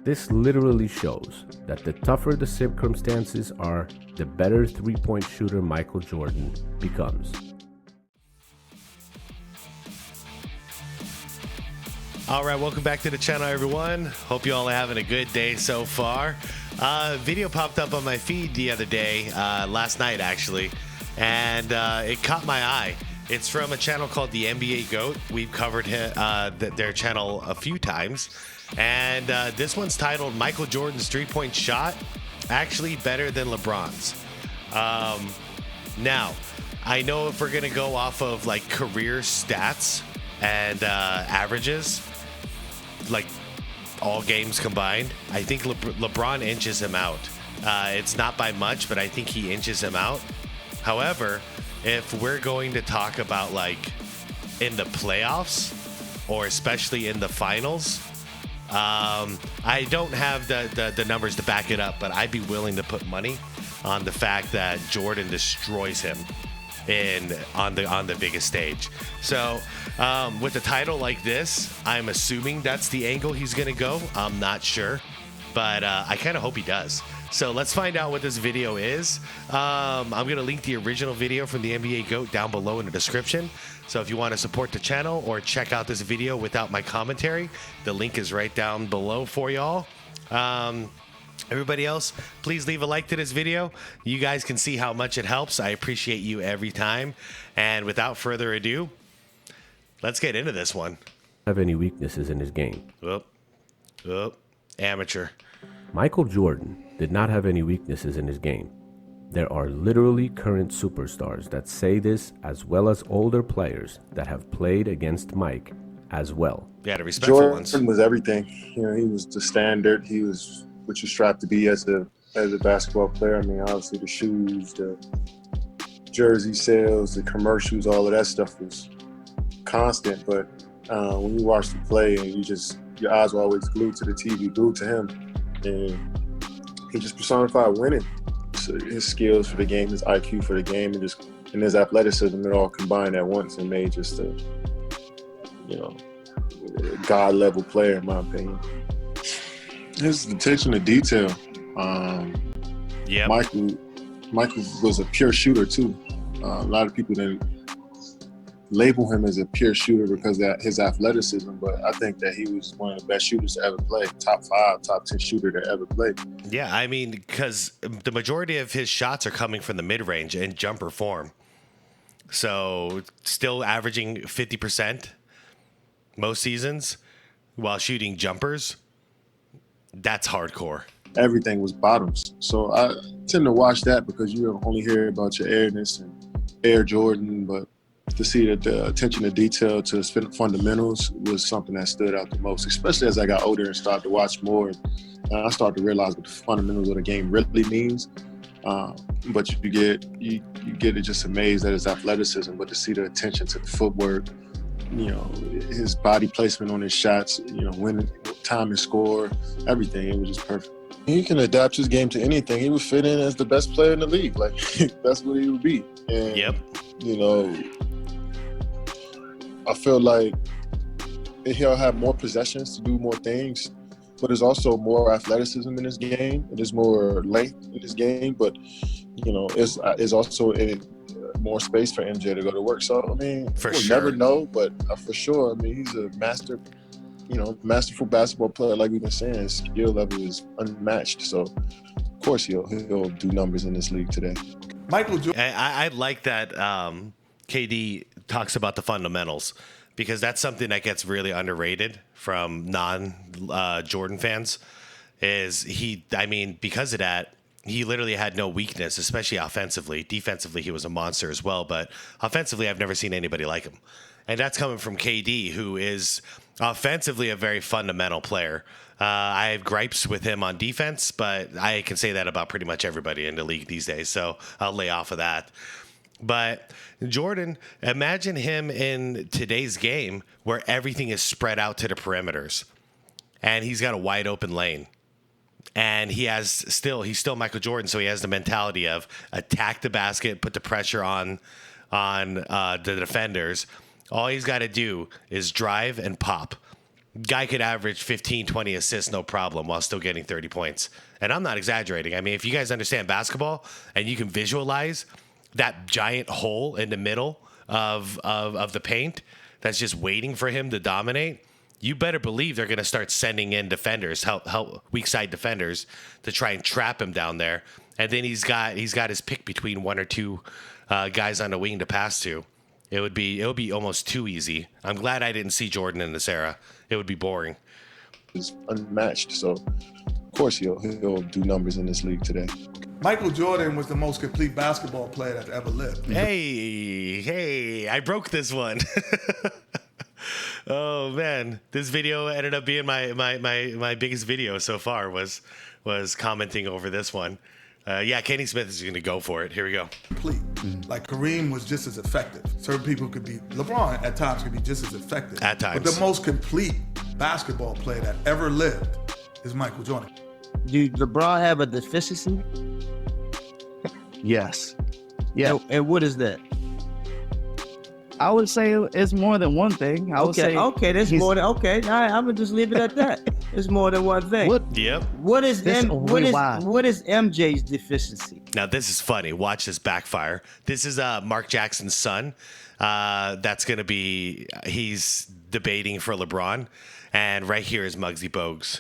This literally shows that the tougher the circumstances are, the better three-point shooter Michael Jordan becomes. All right, welcome back to the channel, everyone. Hope you all are having a good day so far. Video popped up on my feed the other day, last night actually, and it caught my eye. It's from a channel called the NBA GOAT. We've covered their channel a few times, and this one's titled Michael Jordan's three-point shot actually better than LeBron's. Now, I know if we're gonna go off of like career stats and averages, like all games combined, I think LeBron inches him out. It's not by much, but I think he inches him out. However, if we're going to talk about like in the playoffs or especially in the finals, I don't have the numbers to back it up, but I'd be willing to put money on the fact that Jordan destroys him on the biggest stage. So with a title like this, I'm assuming that's the angle he's gonna go. I'm not sure, but I kind of hope he does. So let's find out what this video is. I'm gonna link the original video from the NBA GOAT down below in the description. So if you want to support the channel or check out this video without my commentary, the link is right down below for y'all. Everybody else, please leave a like to this video. You guys can see how much it helps. I appreciate you every time. And without further ado, let's get into this one. Have any weaknesses in his game? Amateur. Michael Jordan did not have any weaknesses in his game. There are literally current superstars that say this, as well as older players that have played against Mike as well. Yeah, the respectful Jordan ones. was everything. You know, he was the standard. He was what you strive to be as a basketball player. I mean, obviously the shoes, the jersey sales, the commercials, all of that stuff was constant. But when you watch the play and your eyes were always glued to the TV, glued to him, and he just personified winning. So his skills for the game, his IQ for the game, and his athleticism, it all combined at once and made just a God level player, in my opinion. His attention to detail. Yeah. Michael was a pure shooter too. A lot of people didn't label him as a pure shooter because of his athleticism, but I think that he was one of the best shooters to ever play. Top 5, top 10 shooter to ever play. Yeah, I mean, because the majority of his shots are coming from the mid-range and jumper form. So still averaging 50% most seasons while shooting jumpers. That's hardcore. Everything was bottoms. So I tend to watch that because you only hear about your airness and Air Jordan, but to see that the attention to detail to his fundamentals was something that stood out the most, especially as I got older and started to watch more. And I started to realize what the fundamentals of the game really means. But you get just amazed at his athleticism, but to see the attention to the footwork, his body placement on his shots, winning time and score, everything, it was just perfect. He can adapt his game to anything. He would fit in as the best player in the league. Like, that's what he would be. And, yep. I feel like he'll have more possessions to do more things, but there's also more athleticism in his game. There's more length in his game, but, it's also more space for MJ to go to work. So, I mean, we'll never know, but for sure, I mean, he's a masterful basketball player. Like we've been saying, his skill level is unmatched. So, of course, he'll do numbers in this league today. Michael Jordan. I like that KD talks about the fundamentals, because that's something that gets really underrated from non-Jordan fans. Because of that, he literally had no weakness, especially offensively. Defensively, he was a monster as well, but offensively, I've never seen anybody like him. And that's coming from KD, who is offensively a very fundamental player. I have gripes with him on defense, but I can say that about pretty much everybody in the league these days, so I'll lay off of that. But Jordan, imagine him in today's game where everything is spread out to the perimeters and he's got a wide open lane. And he's still Michael Jordan, so he has the mentality of attack the basket, put the pressure on the defenders. All he's got to do is drive and pop. guy could average 15, 20 assists, no problem, while still getting 30 points. And I'm not exaggerating. I mean, if you guys understand basketball and you can visualize that giant hole in the middle of the paint that's just waiting for him to dominate, you better believe they're going to start sending in defenders, help weak side defenders, to try and trap him down there. And then he's got his pick between one or two guys on the wing to pass to. It would be almost too easy. I'm glad I didn't see Jordan in this era. It would be boring. It's unmatched. So, of course, he'll do numbers in this league today. Michael Jordan was the most complete basketball player that's ever lived. Hey, I broke this one. Oh man, this video ended up being my biggest video so far. Was commenting over this one. Yeah, Kenny Smith is going to go for it. Here we go. Complete. Like Kareem was just as effective. Certain people could be, LeBron at times could be just as effective. At times. But the most complete basketball player that ever lived is Michael Jordan. Do LeBron have a deficiency? Yes. Yeah. And what is that? I would say it's more than one thing. I would say there's more than okay. All right, I'm gonna just leave it at that. It's more than one thing. Yep. What is MJ's deficiency? Now this is funny. Watch this backfire. This is Mark Jackson's son. That's gonna be he's debating for LeBron, and right here is Muggsy Bogues.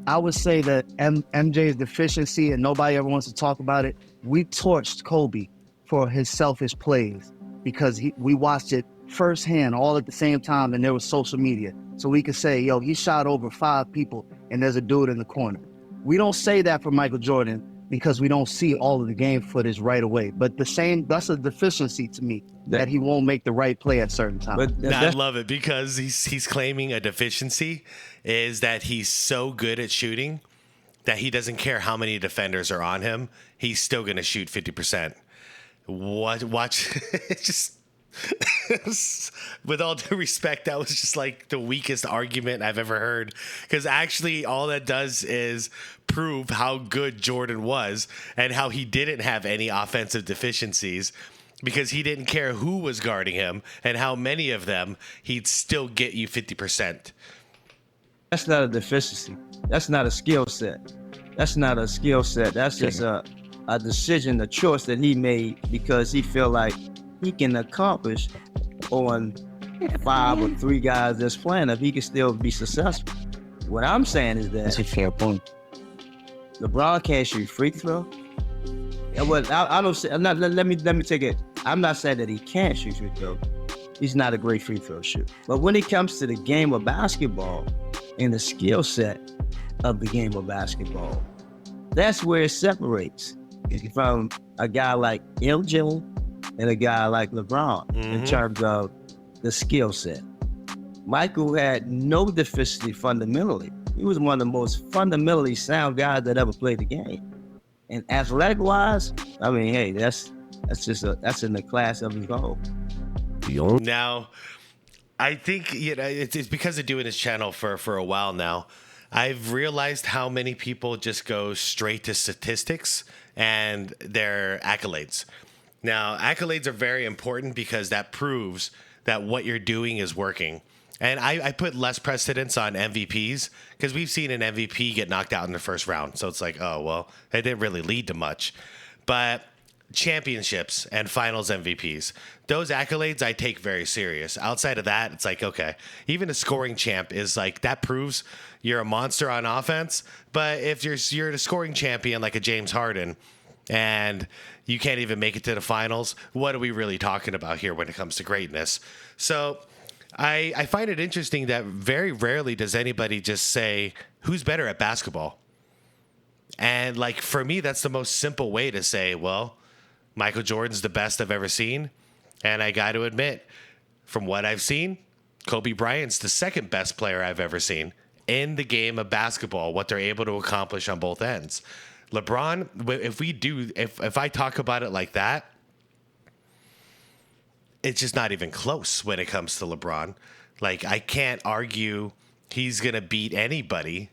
I would say that MJ's deficiency, and nobody ever wants to talk about it. We torched Kobe for his selfish plays because we watched it firsthand all at the same time, and there was social media. So we could say, yo, he shot over 5 people and there's a dude in the corner. We don't say that for Michael Jordan because we don't see all of the game footage right away. But that's a deficiency to me, that he won't make the right play at certain times. But I love it because he's claiming a deficiency is that he's so good at shooting that he doesn't care how many defenders are on him. He's still going to shoot 50%. Watch. It's just with all due respect, that was just like the weakest argument I've ever heard, because actually all that does is prove how good Jordan was and how he didn't have any offensive deficiencies, because he didn't care who was guarding him and how many of them, he'd still get you 50%. That's not a deficiency. That's not a skill set. That's not a skill set. That's just a decision, a choice that he made because he feel like he can accomplish on 5 or 3 guys that's playing if he can still be successful. What I'm saying is that That's a fair point. LeBron can't shoot free throw. And what I don't say, let me take it. I'm not saying that he can't shoot free throw. He's not a great free throw shooter. But when it comes to the game of basketball and the skill set of the game of basketball, that's where it separates from a guy like MJ and a guy like LeBron in terms of the skill set. Michael had no deficiency fundamentally. He was one of the most fundamentally sound guys that ever played the game. And athletic-wise, I mean, hey, that's in the class of his own. Now, I think it's because of doing this channel for a while now. I've realized how many people just go straight to statistics and their accolades. Now, accolades are very important because that proves that what you're doing is working. And I put less precedence on MVPs because we've seen an MVP get knocked out in the first round. So it's like, oh, well, it didn't really lead to much. But championships and finals MVPs, those accolades I take very serious. Outside of that, it's like, okay, even a scoring champ is like, that proves you're a monster on offense. But if you're a scoring champion like a James Harden and you can't even make it to the finals, what are we really talking about here when it comes to greatness? So I find it interesting that very rarely does anybody just say, who's better at basketball? And like, for me, that's the most simple way to say, well, Michael Jordan's the best I've ever seen. And I got to admit, from what I've seen, Kobe Bryant's the second best player I've ever seen in the game of basketball, what they're able to accomplish on both ends. LeBron, if I talk about it like that, it's just not even close when it comes to LeBron. Like, I can't argue he's going to beat anybody,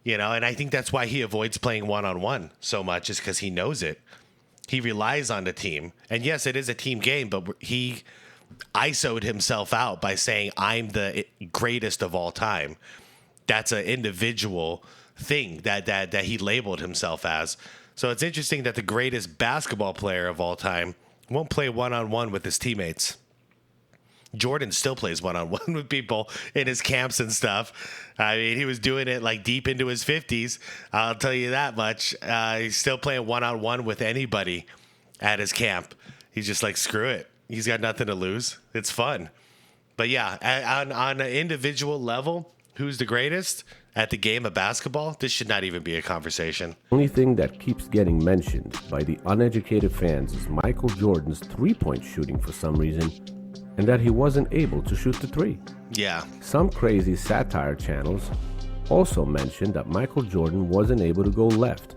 and I think that's why he avoids playing one-on-one so much, is because he knows it. He relies on the team. And yes, it is a team game, but he ISO'd himself out by saying, I'm the greatest of all time. That's an individual thing that he labeled himself as. So it's interesting that the greatest basketball player of all time won't play one-on-one with his teammates. Jordan still plays one-on-one with people in his camps and stuff. I mean, he was doing it like deep into his 50s. I'll tell you that much. He's still playing one-on-one with anybody at his camp. He's just like, screw it. He's got nothing to lose. It's fun. But yeah, on an individual level, who's the greatest at the game of basketball? This should not even be a conversation. Only thing that keeps getting mentioned by the uneducated fans is Michael Jordan's three-point shooting for some reason, and that he wasn't able to shoot the three. Yeah. Some crazy satire channels also mentioned that Michael Jordan wasn't able to go left.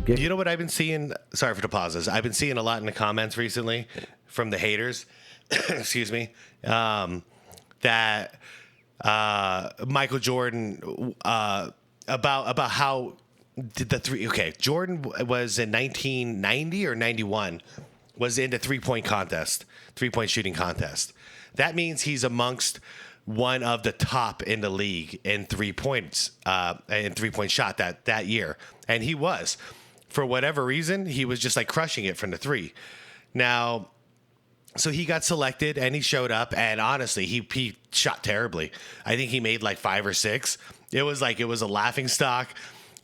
You know what I've been seeing? Sorry for the pauses. I've been seeing a lot in the comments recently from the haters. Excuse me. That Michael Jordan about how did the three. Okay, Jordan was in 1990 or 91 was in the 3-point shooting contest. That means he's amongst one of the top in the league in 3 points, in 3-point shot that year. And he was, for whatever reason, he was just like crushing it from the three. Now, so he got selected and he showed up, and honestly, he shot terribly. I think he made like 5 or 6. It was a laughing stock.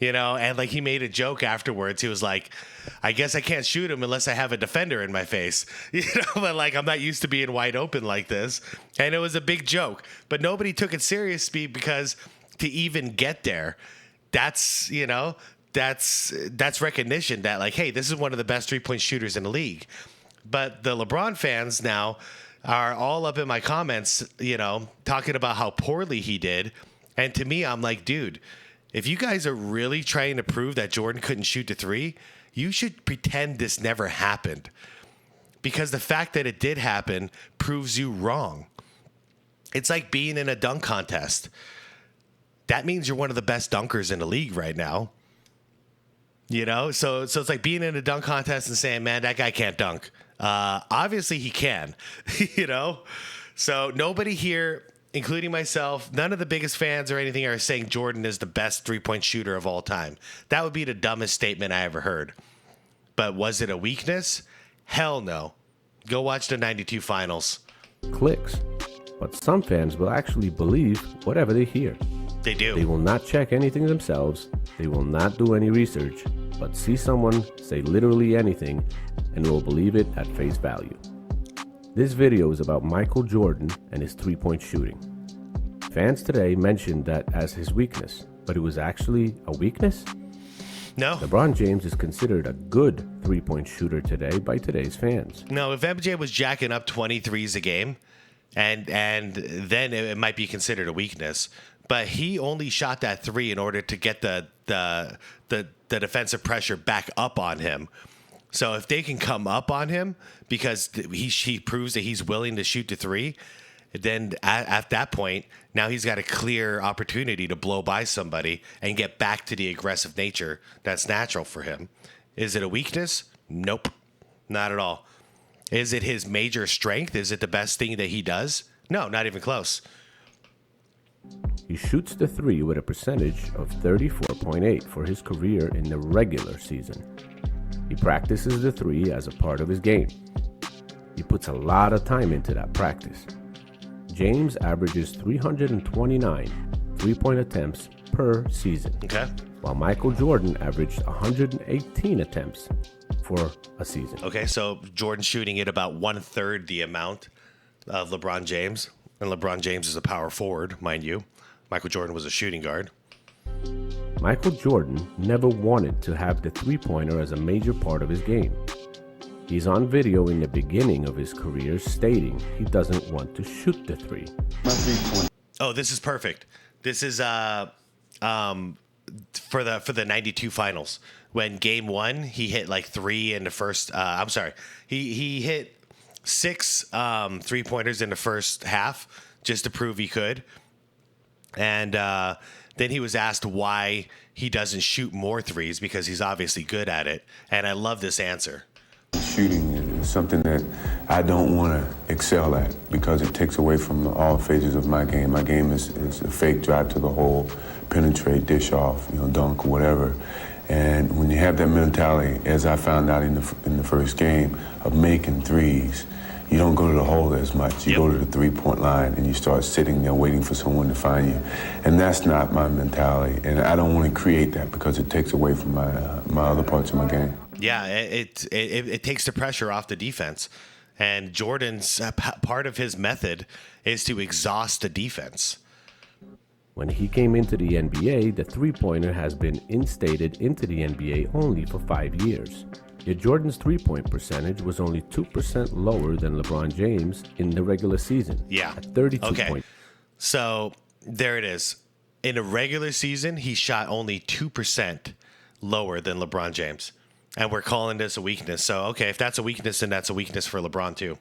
And like he made a joke afterwards. He was like, I guess I can't shoot him unless I have a defender in my face. But like, I'm not used to being wide open like this. And it was a big joke, but nobody took it seriously because to even get there, that's recognition that like, hey, this is one of the best 3-point shooters in the league. But the LeBron fans now are all up in my comments, talking about how poorly he did. And to me, I'm like, dude, if you guys are really trying to prove that Jordan couldn't shoot the three, you should pretend this never happened. Because the fact that it did happen proves you wrong. It's like being in a dunk contest. That means you're one of the best dunkers in the league right now. So it's like being in a dunk contest and saying, man, that guy can't dunk. Obviously he can, So nobody here, including myself, none of the biggest fans or anything are saying Jordan is the best 3-point shooter of all time. That would be the dumbest statement I ever heard. But was it a weakness? Hell no. Go watch the 92 finals. Clicks. But some fans will actually believe whatever they hear. They do. They will not check anything themselves. They will not do any research, but see someone say literally anything and will believe it at face value. This video is about Michael Jordan and his 3-point shooting. Fans today mentioned that as his weakness, but it was actually a weakness? No. LeBron James is considered a good 3-point shooter today by today's fans. No, if MJ was jacking up 23s a game, and then it might be considered a weakness. But he only shot that 3 in order to get the defensive pressure back up on him. So if they can come up on him because he proves that he's willing to shoot the 3, then at that point, now he's got a clear opportunity to blow by somebody and get back to the aggressive nature that's natural for him. Is it a weakness? Nope, not at all. Is it his major strength? Is it the best thing that he does? No, not even close. He shoots the 3 with a percentage of 34.8 for his career in the regular season. He practices the 3 as a part of his game. He puts a lot of time into that practice. James averages 329 3-point attempts per season. Okay. While Michael Jordan averaged 118 attempts for a season. Okay, so Jordan shooting at about 1/3 the amount of LeBron James. And LeBron James is a power forward, mind you. Michael Jordan was a shooting guard. Michael Jordan never wanted to have the 3-pointer as a major part of his game. He's on video in the beginning of his career stating he doesn't want to shoot the 3. Oh, this is perfect. This is for the 92 finals. When game 1, he hit like 3 in the first he hit 6 3-pointers in the first half just to prove he could. And then he was asked why he doesn't shoot more 3s because he's obviously good at it. And I love this answer. Shooting It's something that I don't want to excel at because it takes away from all phases of my game. My game is a fake drive to the hole, penetrate, dish off, dunk, whatever. And when you have that mentality, as I found out in the first game, of making threes, you don't go to the hole as much. You go to the three-point line and you start sitting there waiting for someone to find you. And that's not my mentality. And I don't want to create that because it takes away from my other parts of my game. Yeah, it takes the pressure off the defense. And Jordan's part of his method is to exhaust the defense. When he came into the NBA, the three-pointer has been instated into the NBA only for 5 years. Yet Jordan's three-point percentage was only 2% lower than LeBron James in the regular season. Yeah. At 32 okay. points. So there it is. In a regular season, he shot only 2% lower than LeBron James. And we're calling this a weakness. So, okay, if that's a weakness, then that's a weakness for LeBron too.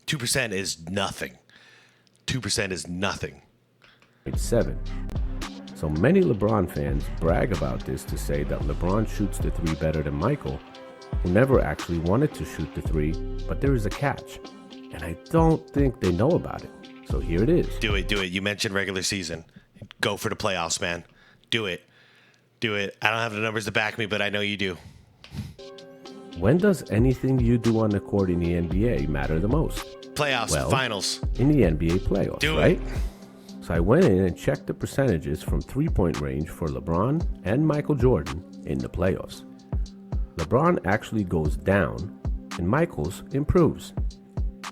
2% is nothing. 2% is nothing. 7. So many LeBron fans brag about this to say that LeBron shoots the three better than Michael, who never actually wanted to shoot the three, but there is a catch. And I don't think they know about it. So here it is. Do it. You mentioned regular season. Go for the playoffs, man. Do it. I don't have the numbers to back me, but I know you do. When does anything you do on the court in the NBA matter the most? Playoffs, well, finals. In the NBA playoffs, Do right? it. So I went in and checked the percentages from three-point range for LeBron and Michael Jordan in the playoffs. LeBron actually goes down and Michael's improves.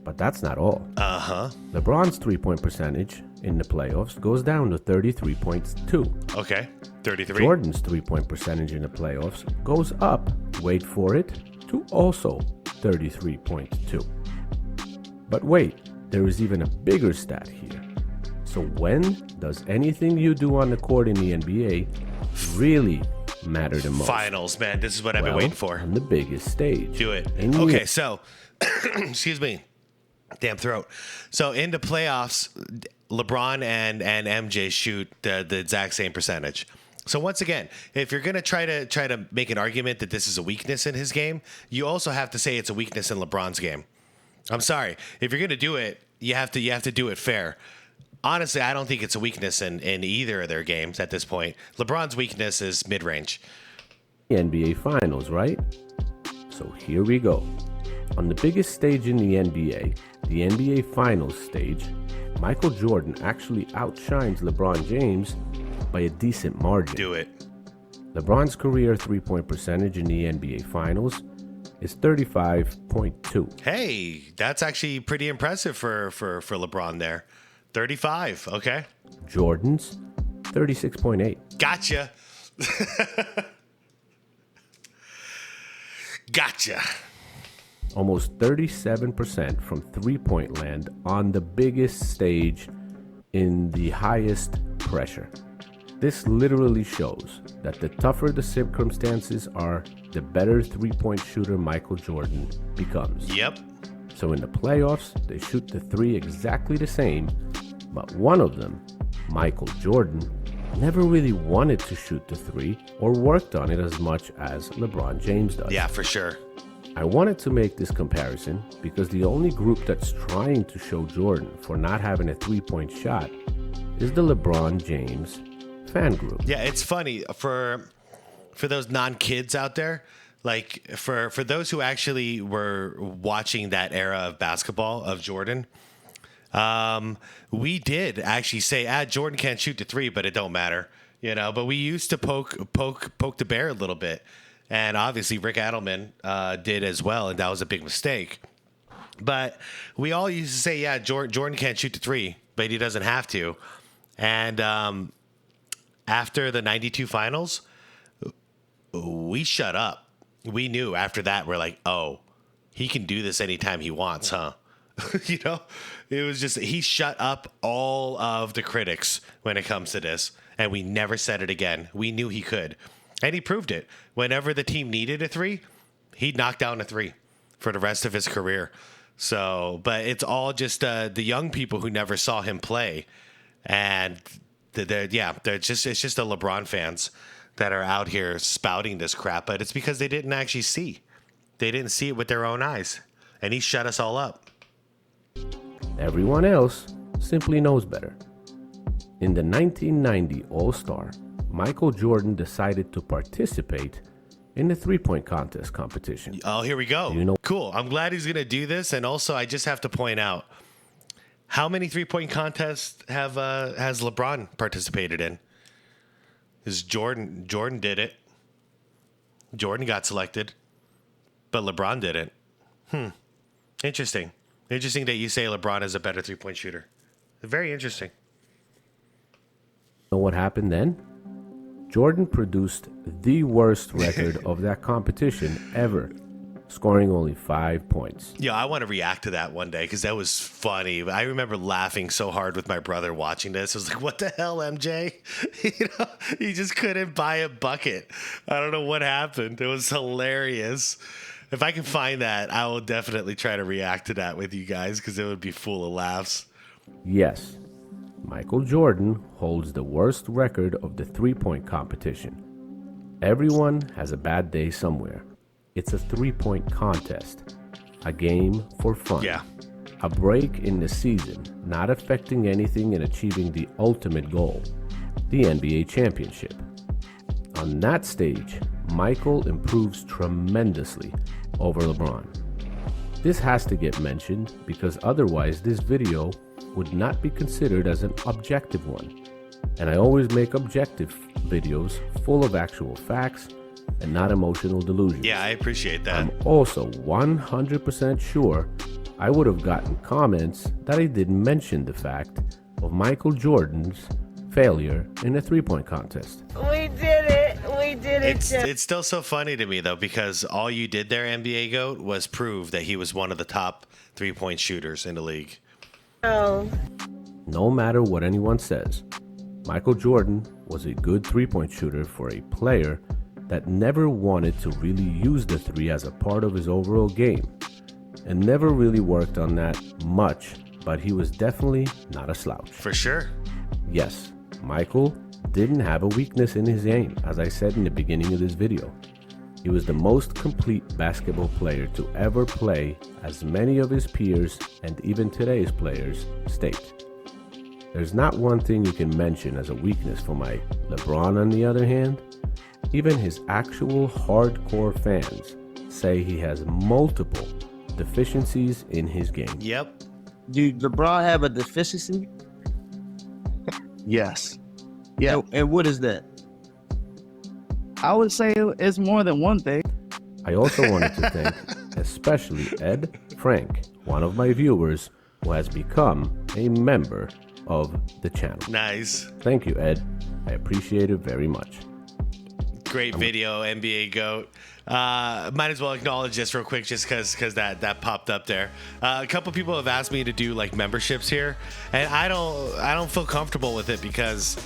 But that's not all. LeBron's three-point percentage in the playoffs goes down to 33.2. Okay, 33. Jordan's three-point percentage in the playoffs goes up, wait for it, to also 33.2. But wait, there is even a bigger stat here. So when does anything you do on the court in the NBA really matter the most? Finals, man. This is what I've been waiting for. On the biggest stage. Do it. In the Okay, so, excuse me. Damn throat. So in the playoffs, LeBron and MJ shoot the exact same percentage. So once again, if you're gonna try to make an argument that this is a weakness in his game, you also have to say it's a weakness in LeBron's game. I'm sorry. If you're gonna do it, you have to do it fair. Honestly, I don't think it's a weakness in either of their games at this point. LeBron's weakness is mid-range. NBA Finals, right? So here we go. On the biggest stage in the NBA Finals stage, Michael Jordan actually outshines LeBron James by a decent margin. Do it. LeBron's career three-point percentage in the NBA Finals is 35.2. Hey, that's actually pretty impressive for LeBron there. 35, okay. Jordan's 36.8. Gotcha. Gotcha. Almost 37% from three-point land on the biggest stage in the highest pressure. This literally shows that the tougher the circumstances are, the better three-point shooter Michael Jordan becomes. Yep. So in the playoffs, they shoot the three exactly the same, but one of them, Michael Jordan, never really wanted to shoot the three or worked on it as much as LeBron James does. Yeah, for sure. I wanted to make this comparison because the only group that's trying to show Jordan for not having a three-point shot is the LeBron James fan group. Yeah, it's funny for those non-kids out there, like for those who actually were watching that era of basketball of Jordan. We did actually say, Jordan can't shoot the three, but it don't matter, but we used to poke the bear a little bit. And obviously Rick Adelman, did as well. And that was a big mistake, but we all used to say, Jordan can't shoot the three, but he doesn't have to. And, after the 92 finals, we shut up. We knew after that, we're like, oh, he can do this anytime he wants, huh? It was just, he shut up all of the critics when it comes to this, and we never said it again. We knew he could, and he proved it. Whenever the team needed a three, he'd knock down a three for the rest of his career. So, but it's all just the young people who never saw him play, and it's just the LeBron fans that are out here spouting this crap, but it's because they didn't actually see. They didn't see it with their own eyes. and he shut us all up. Everyone else simply knows better. In the 1990 All-Star, Michael Jordan decided to participate in the three-point contest competition. Oh, here we go. You know- Cool. I'm glad he's going to do this. And also, I just have to point out, how many three-point contests has LeBron participated in? Because Jordan did it. Jordan got selected, but LeBron didn't. Interesting. Interesting that you say LeBron is a better three-point shooter. Very interesting. Know what happened then? Jordan produced the worst record of that competition ever, scoring only 5 points. Yeah, I want to react to that one day because that was funny. I remember laughing so hard with my brother watching this. I was like, what the hell, MJ? He just couldn't buy a bucket. I don't know what happened. It was hilarious. If I can find that, I will definitely try to react to that with you guys because it would be full of laughs. Yes, Michael Jordan holds the worst record of the three-point competition. Everyone has a bad day somewhere. It's a three-point contest, a game for fun. Yeah. A break in the season, not affecting anything in achieving the ultimate goal, the NBA championship. On that stage, Michael improves tremendously over LeBron. This has to get mentioned because otherwise this video would not be considered as an objective one. And I always make objective videos full of actual facts and not emotional delusions. Yeah, I appreciate that. I'm also 100% sure I would have gotten comments that I didn't mention the fact of Michael Jordan's failure in a three-point contest. We did it. We did it. It's still so funny to me, though, because all you did there, NBA GOAT, was prove that he was one of the top three-point shooters in the league. Oh. No matter what anyone says, Michael Jordan was a good three-point shooter for a player that never wanted to really use the three as a part of his overall game, and never really worked on that much, but he was definitely not a slouch. For sure. Yes, Michael didn't have a weakness in his game, as I said in the beginning of this video. He was the most complete basketball player to ever play, as many of his peers and even today's players state. There's not one thing you can mention as a weakness for my LeBron. On the other hand, even his actual hardcore fans say he has multiple deficiencies in his game. Yep. Do LeBron have a deficiency? Yes. Yeah. And what is that? I would say it's more than one thing. I also wanted to thank especially Ed Frank, one of my viewers who has become a member of the channel. Nice. Thank you, Ed. I appreciate it very much. Great video, NBA GOAT. Might as well acknowledge this real quick just because that popped up there. A couple people have asked me to do like memberships here, and I don't feel comfortable with it because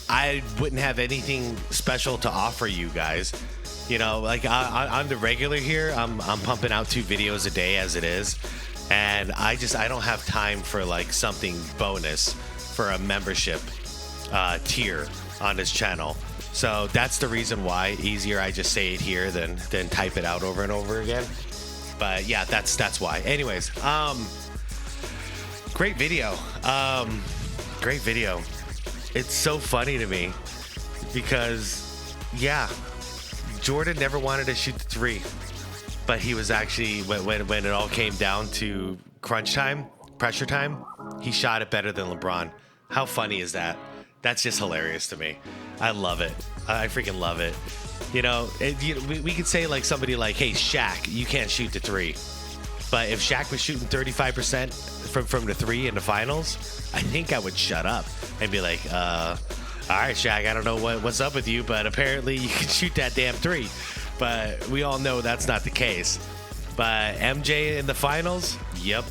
I wouldn't have anything special to offer you guys. You know, like on the regular here, I'm pumping out 2 videos a day as it is, and I don't have time for like something bonus for a membership tier on this channel. So that's the reason why. Easier I just say it here than type it out over and over again. But yeah, that's why. Anyways, great video. Great video. It's so funny to me because yeah, Jordan never wanted to shoot the three, but he was actually when it all came down to crunch time, pressure time, he shot it better than LeBron. How funny is that? That's just hilarious to me. I love it. I freaking love it. You know, we could say like somebody like, hey, Shaq, you can't shoot the three. But if Shaq was shooting 35% from the three in the finals, I think I would shut up and be like, all right, Shaq, I don't know what's up with you, but apparently you can shoot that damn three. But we all know that's not the case. But MJ in the finals, yep,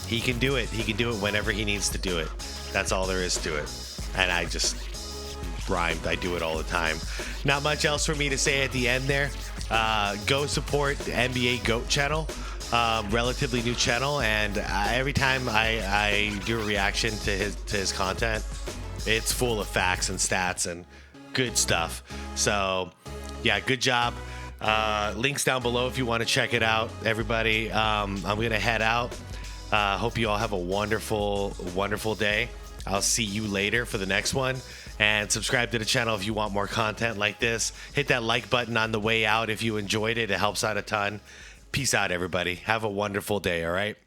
he can do it. He can do it whenever he needs to do it. That's all there is to it. And I just rhymed. I do it all the time. Not much else for me to say at the end there. Go support the NBA GOAT channel. Relatively new channel, and every time I do a reaction to his content, it's full of facts and stats and good stuff. So yeah, good job. Links down below if you want to check it out, everybody. I'm going to head out. Hope you all have a wonderful, wonderful day. I'll see you later for the next one. And subscribe to the channel if you want more content like this. Hit that like button on the way out if you enjoyed it. It helps out a ton. Peace out, everybody. Have a wonderful day, all right?